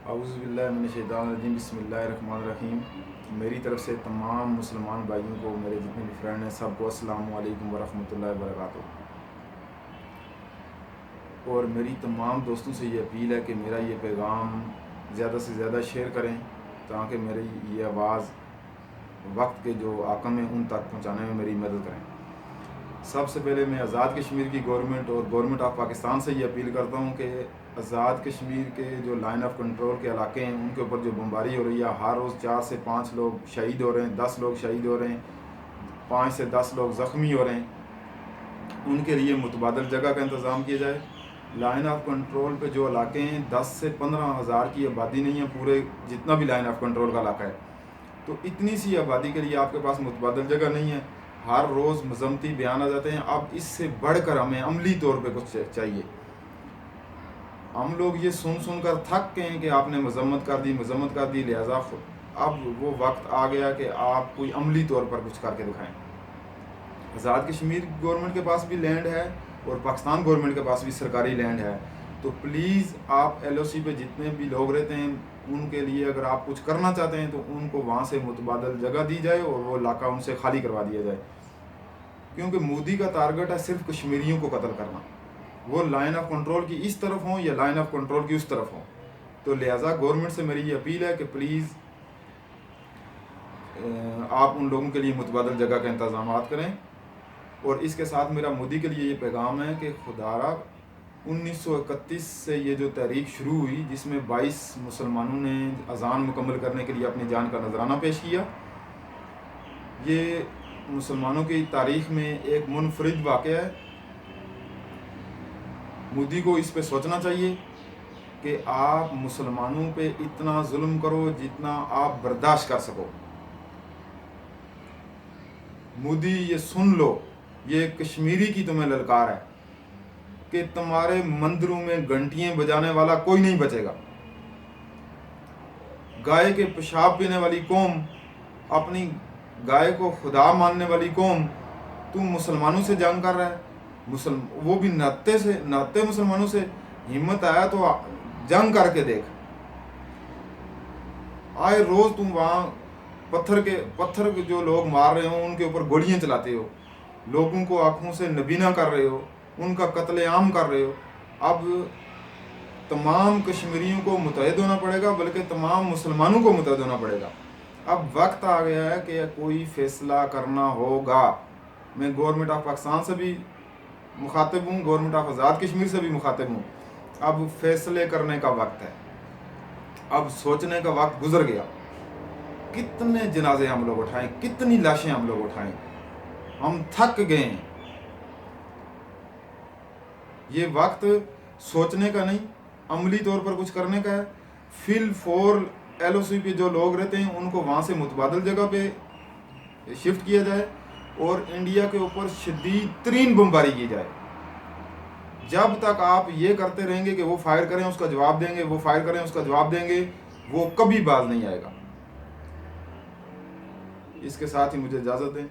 اعوذ باللہ من الشیطان الرجیم، بسم اللہ الرحمن الرحیم۔ میری طرف سے تمام مسلمان بھائیوں کو، میرے جتنے بھی فرینڈ ہیں، سب کو السلام علیکم ورحمۃ اللہ وبرکاتہ۔ اور میری تمام دوستوں سے یہ اپیل ہے کہ میرا یہ پیغام زیادہ سے زیادہ شیئر کریں تاکہ میری یہ آواز وقت کے جو حاکم ہیں ان تک پہنچانے میں میری مدد کریں۔ سب سے پہلے میں آزاد کشمیر کی گورنمنٹ اور گورنمنٹ آف پاکستان سے یہ اپیل کرتا ہوں کہ آزاد کشمیر کے جو لائن آف کنٹرول کے علاقے ہیں ان کے اوپر جو بمباری ہو رہی ہے، ہر روز 4 سے 5 لوگ شہید ہو رہے ہیں، 10 لوگ شہید ہو رہے ہیں، 5 سے 10 لوگ زخمی ہو رہے ہیں، ان کے لیے متبادل جگہ کا انتظام کیا جائے۔ لائن آف کنٹرول پہ جو علاقے ہیں 10 سے 15 ہزار کی آبادی نہیں ہے، پورے جتنا بھی لائن آف کنٹرول کا علاقہ ہے، تو اتنی سی آبادی کے لیے آپ کے پاس متبادل جگہ نہیں ہے۔ ہر روز مذمتی بیان آ جاتے ہیں، اب اس سے بڑھ کر ہمیں عملی طور پہ کچھ چاہیے۔ ہم لوگ یہ سن کر تھک گئے ہیں کہ آپ نے مذمت کر دی، لہٰذا اب وہ وقت آ گیا کہ آپ کوئی عملی طور پر کچھ کر کے دکھائیں۔ آزاد کشمیر گورنمنٹ کے پاس بھی لینڈ ہے اور پاکستان گورنمنٹ کے پاس بھی سرکاری لینڈ ہے، تو پلیز آپ ایل او سی پہ جتنے بھی لوگ رہتے ہیں ان کے لیے اگر آپ کچھ کرنا چاہتے ہیں تو ان کو وہاں سے متبادل جگہ دی جائے اور وہ علاقہ ان سے خالی کروا دیا جائے، کیونکہ مودی کا ٹارگٹ ہے صرف کشمیریوں کو قتل کرنا، وہ لائن آف کنٹرول کی اس طرف ہوں یا لائن آف کنٹرول کی اس طرف ہوں۔ تو لہٰذا گورنمنٹ سے میری یہ اپیل ہے کہ پلیز آپ ان لوگوں کے لیے متبادل جگہ کا انتظامات کریں۔ اور اس کے ساتھ میرا مودی کے لیے یہ پیغام ہے کہ خدارا 1931 سے یہ جو تحریک شروع ہوئی جس میں 22 مسلمانوں نے اذان مکمل کرنے کے لیے اپنی جان کا نذرانہ پیش کیا، یہ مسلمانوں کی تاریخ میں ایک منفرد واقعہ ہے۔ مودی کو اس پہ سوچنا چاہیے کہ آپ مسلمانوں پہ اتنا ظلم کرو جتنا آپ برداشت کر سکو۔ مودی یہ سن لو، یہ کشمیری کی تمہیں للکار ہے کہ تمہارے مندروں میں گھنٹیاں بجانے والا کوئی نہیں بچے گا۔ گائے کے پیشاب پینے والی قوم، اپنی گائے کو خدا ماننے والی قوم، تم مسلمانوں سے جنگ کر رہا ہے، وہ بھی نہتے مسلمانوں سے۔ ہمت آیا تو جنگ کر کے دیکھ۔ آئے روز تم وہاں پتھر جو لوگ مار رہے ہو ان کے اوپر گولیاں چلاتے ہو، لوگوں کو آنکھوں سے نبینا کر رہے ہو، ان کا قتل عام کر رہے ہو۔ اب تمام کشمیریوں کو متحد ہونا پڑے گا، بلکہ تمام مسلمانوں کو متحد ہونا پڑے گا۔ اب وقت آ گیا ہے کہ کوئی فیصلہ کرنا ہوگا۔ میں گورنمنٹ آف پاکستان سے بھی مخاطب ہوں، گورنمنٹ آف آزاد کشمیر سے بھی مخاطب ہوں۔ اب فیصلے کرنے کا وقت ہے، اب سوچنے کا وقت گزر گیا۔ کتنے جنازے ہم لوگ اٹھائیں، کتنی لاشیں ہم لوگ اٹھائیں، ہم تھک گئے ہیں۔ یہ وقت سوچنے کا نہیں، عملی طور پر کچھ کرنے کا ہے۔ فل فور ایل او سی پہ جو لوگ رہتے ہیں ان کو وہاں سے متبادل جگہ پہ شفٹ کیا جائے اور انڈیا کے اوپر شدید ترین بمباری کی جائے۔ جب تک آپ یہ کرتے رہیں گے کہ وہ فائر کریں اس کا جواب دیں گے، وہ فائر کریں اس کا جواب دیں گے، وہ کبھی باز نہیں آئے گا۔ اس کے ساتھ ہی مجھے اجازت دیں۔